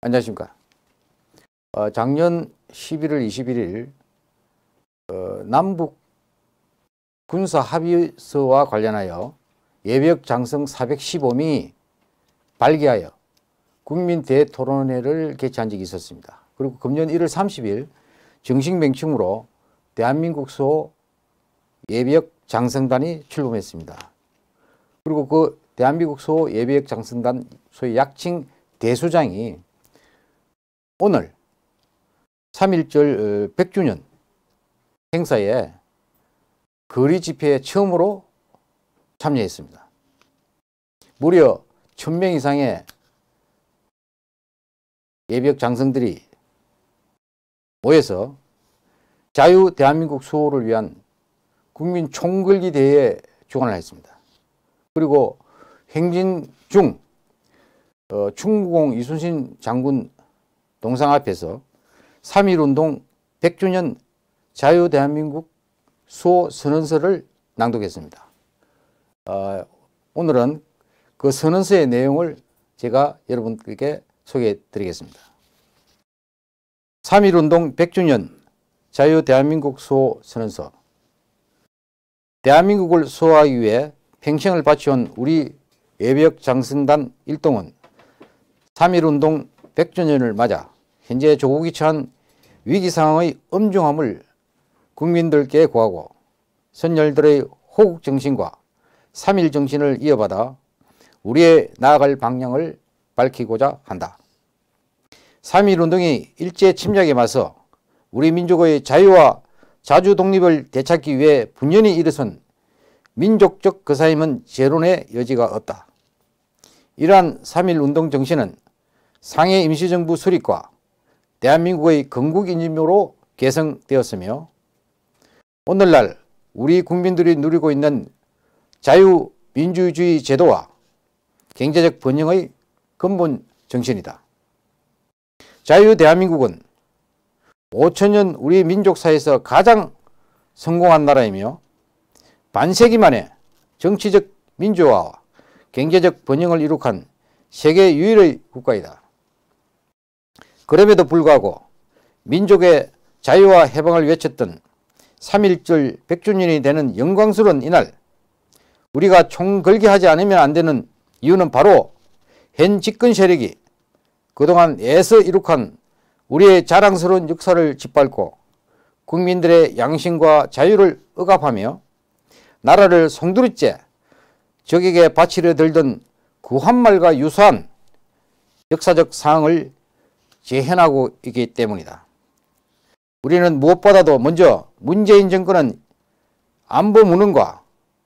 안녕하십니까. 작년 11월 21일 남북 군사 합의서와 관련하여 예비역 장성 415명이 발기하여 국민 대토론회를 개최한 적이 있었습니다. 그리고 금년 1월 30일 정식 명칭으로 대한민국소 예비역 장성단이 출범했습니다. 그리고 그 대한민국소 예비역 장성단 소위 약칭 대수장이 오늘 3.1절 100주년 행사에 거리 집회에 처음으로 참여했습니다. 무려 1000명 이상의 예비역 장성들이 모여서 자유 대한민국 수호를 위한 국민 총걸기 대회에 주관을 했습니다. 그리고 행진 중 충무공 이순신 장군 동상 앞에서 3.1운동 100주년 자유 대한민국 수호 선언서를 낭독했습니다. 오늘은 그 선언서의 내용을 제가 여러분께 소개해 드리겠습니다. 3.1운동 100주년 자유 대한민국 수호 선언서. 대한민국을 수호하기 위해 평생을 바쳐온 우리 예비역 장성단 일동은 3.1운동 100주년을 맞아 현재 조국이 처한 위기상황의 엄중함을 국민들께 고하고 선열들의 호국정신과 3.1 정신을 이어받아 우리의 나아갈 방향을 밝히고자 한다. 3.1운동이 일제 침략에 맞서 우리 민족의 자유와 자주 독립을 되찾기 위해 분연히 일어선 민족적 거사임은 재론의 여지가 없다. 이러한 3.1운동 정신은 상해 임시정부 수립과 대한민국의 건국인심으로 개성되었으며 오늘날 우리 국민들이 누리고 있는 자유민주주의 제도와 경제적 번영의 근본 정신이다. 자유 대한민국은 5000년 우리 민족사에서 가장 성공한 나라이며 반세기 만에 정치적 민주화와 경제적 번영을 이룩한 세계 유일의 국가이다. 그럼에도 불구하고 민족의 자유와 해방을 외쳤던 3.1절 100주년이 되는 영광스러운 이날 우리가 총걸개하지 않으면 안 되는 이유는 바로 현 집권 세력이 그동안 애써 이룩한 우리의 자랑스러운 역사를 짓밟고 국민들의 양심과 자유를 억압하며 나라를 송두리째 적에게 바치려 들던 구한말과 유사한 역사적 상황을 재현하고 있기 때문이다. 우리는 무엇보다도 먼저 문재인 정권은 안보 무능과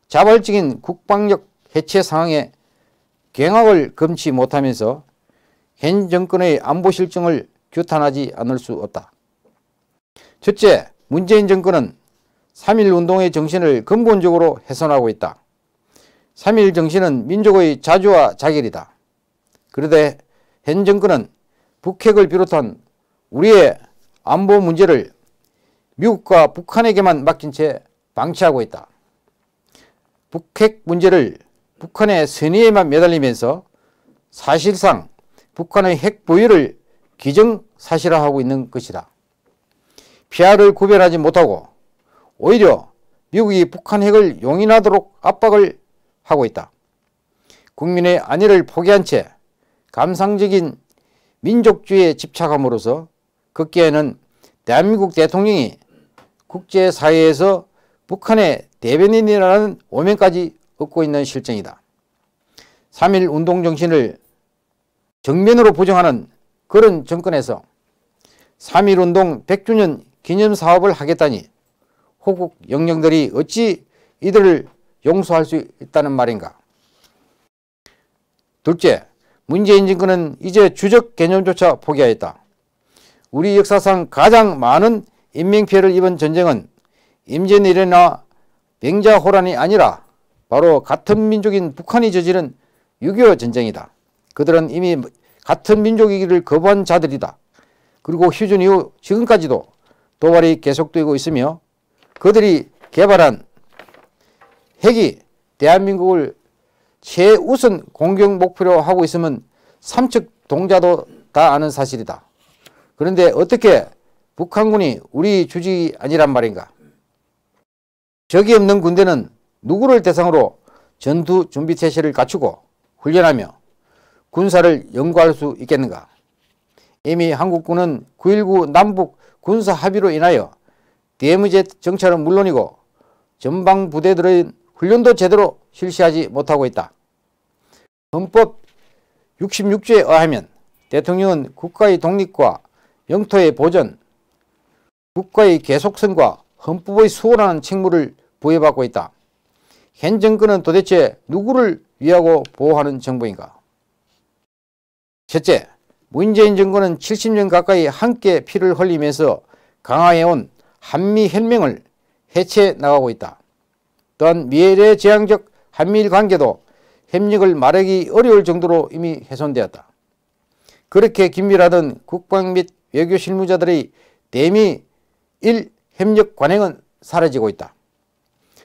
자발적인 국방력 해체 상황에 경악을 금치 못하면서 현 정권의 안보 실정을 규탄하지 않을 수 없다. 첫째, 문재인 정권은 3.1운동의 정신을 근본적으로 훼손하고 있다. 3.1 정신은 민족의 자주와 자결이다. 그런데 현 정권은 북핵을 비롯한 우리의 안보 문제를 미국과 북한에게만 맡긴 채 방치하고 있다. 북핵 문제를 북한의 선의에만 매달리면서 사실상 북한의 핵 보유를 기정사실화하고 있는 것이다. 피아를 구별하지 못하고 오히려 미국이 북한 핵을 용인하도록 압박을 하고 있다. 국민의 안위를 포기한 채 감상적인 민족주의에 집착함으로써 극기에는 대한민국 대통령이 국제사회에서 북한의 대변인이라는 오명까지 얻고 있는 실정이다. 3.1 운동 정신을 정면으로 부정하는 그런 정권에서 3.1 운동 100주년 기념사업을 하겠다니 호국 영령들이 어찌 이들을 용서할 수 있다는 말인가. 둘째, 문재인 정권은 이제 주적 개념조차 포기하였다. 우리 역사상 가장 많은 인명피해를 입은 전쟁은 임진왜란이나 병자호란이 아니라 바로 같은 민족인 북한이 저지른 6.25 전쟁이다. 그들은 이미 같은 민족이기를 거부한 자들이다. 그리고 휴전 이후 지금까지도 도발이 계속되고 있으며 그들이 개발한 핵이 대한민국을 최우선 공격 목표로 하고 있으면 삼척 동자도 다 아는 사실이다. 그런데 어떻게 북한군이 우리 주직이 아니란 말인가? 적이 없는 군대는 누구를 대상으로 전투 준비 태세를 갖추고 훈련하며 군사를 연구할 수 있겠는가? 이미 한국군은 9.19 남북 군사 합의로 인하여 DMZ 정찰은 물론이고 전방 부대들의 훈련도 제대로 실시하지 못하고 있다. 헌법 66조에 의하면 대통령은 국가의 독립과 영토의 보전, 국가의 계속성과 헌법의 수호라는 책무를 부여받고 있다. 현 정권은 도대체 누구를 위하고 보호하는 정부인가? 첫째, 문재인 정권은 70년 가까이 함께 피를 흘리면서 강화해온 한미혈맹을 해체 나가고 있다. 또한 미래지향적 한미일 관계도 협력을 말하기 어려울 정도로 이미 훼손되었다. 그렇게 긴밀하던 국방 및 외교 실무자들의 대미 1 협력 관행은 사라지고 있다.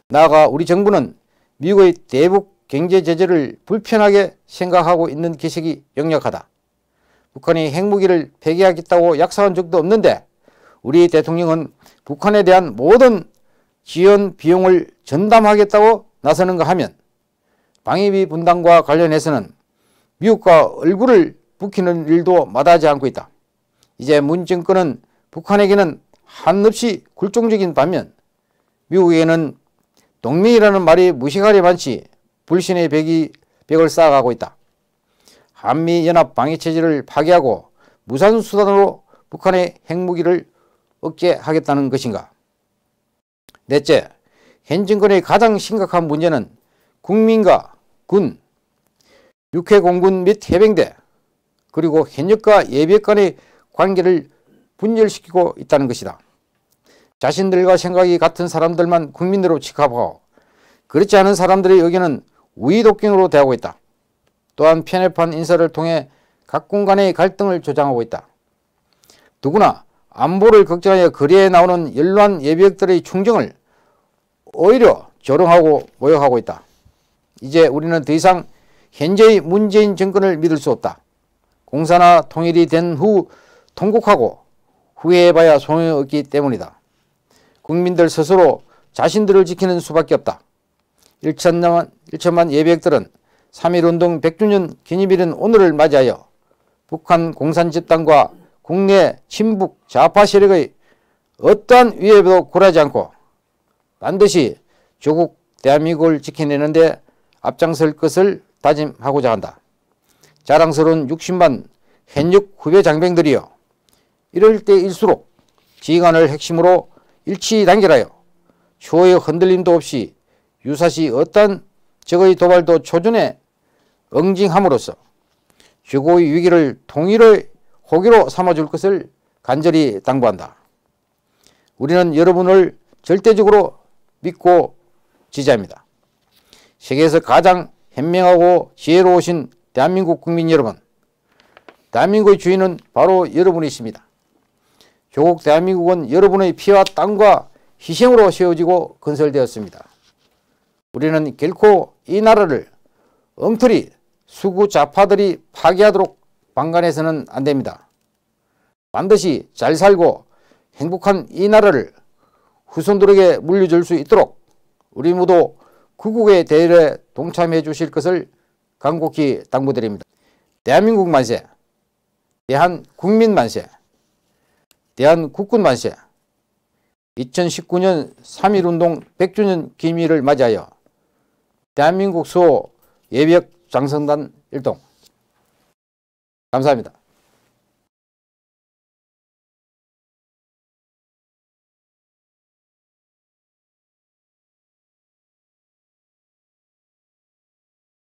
나아가 우리 정부는 미국의 대북 경제 제재를 불편하게 생각하고 있는 기색이 역력하다. 북한이 핵무기를 폐기하겠다고 약속한 적도 없는데 우리 대통령은 북한에 대한 모든 지원 비용을 전담하겠다고 나서는가 하면 방위비 분담과 관련해서는 미국과 얼굴을 붉히는 일도 마다하지 않고 있다. 이제 문 정권은 북한에게는 한없이 굴종적인 반면 미국에게는 동맹이라는 말이 무시가리 많지 불신의 벽을 쌓아가고 있다. 한미연합 방위체제를 파괴하고 무산수단으로 북한의 핵무기를 억제하겠다는 것인가? 넷째, 현 정권의 가장 심각한 문제는 국민과 군, 육해공군 및 해병대, 그리고 현역과 예비역 간의 관계를 분열시키고 있다는 것이다. 자신들과 생각이 같은 사람들만 국민으로 취급하고 그렇지 않은 사람들의 의견은 우의독경으로 대하고 있다. 또한 편협한 인사를 통해 각 군 간의 갈등을 조장하고 있다. 더구나 안보를 걱정하여 거리에 나오는 연로한 예비역들의 충정을 오히려 조롱하고 모욕하고 있다. 이제 우리는 더 이상 현재의 문재인 정권을 믿을 수 없다. 공사나 통일이 된 후 통곡하고 후회해봐야 소용이 없기 때문이다. 국민들 스스로 자신들을 지키는 수밖에 없다. 1천만 예비역들은 3.1운동 100주년 기념일인 오늘을 맞이하여 북한 공산 집단과 국내 친북 좌파 세력의 어떠한 위협에도 굴하지 않고 반드시 조국 대한민국을 지켜내는데 앞장설 것을 다짐하고자 한다. 자랑스러운 60만 현역 후배 장병들이여, 이럴 때일수록 지휘관을 핵심으로 일치 단결하여 추호의 흔들림도 없이 유사시 어떠한 적의 도발도 초전에 응징함으로써 최고의 위기를 통일의 호기로 삼아줄 것을 간절히 당부한다. 우리는 여러분을 절대적으로 믿고 지지합니다. 세계에서 가장 현명하고 지혜로우신 대한민국 국민 여러분, 대한민국의 주인은 바로 여러분이십니다. 조국 대한민국은 여러분의 피와 땀과 희생으로 세워지고 건설되었습니다. 우리는 결코 이 나라를 엉터리 수구 좌파들이 파괴하도록 방관해서는 안 됩니다. 반드시 잘 살고 행복한 이 나라를 후손들에게 물려줄 수 있도록 우리 모두 구국의 대열에 동참해 주실 것을 간곡히 당부드립니다. 대한민국 만세, 대한국민 만세, 대한국군 만세. 2019년 3.1운동 100주년 기념일을 맞이하여 대한민국 수호 예비역 장성단 일동. 감사합니다.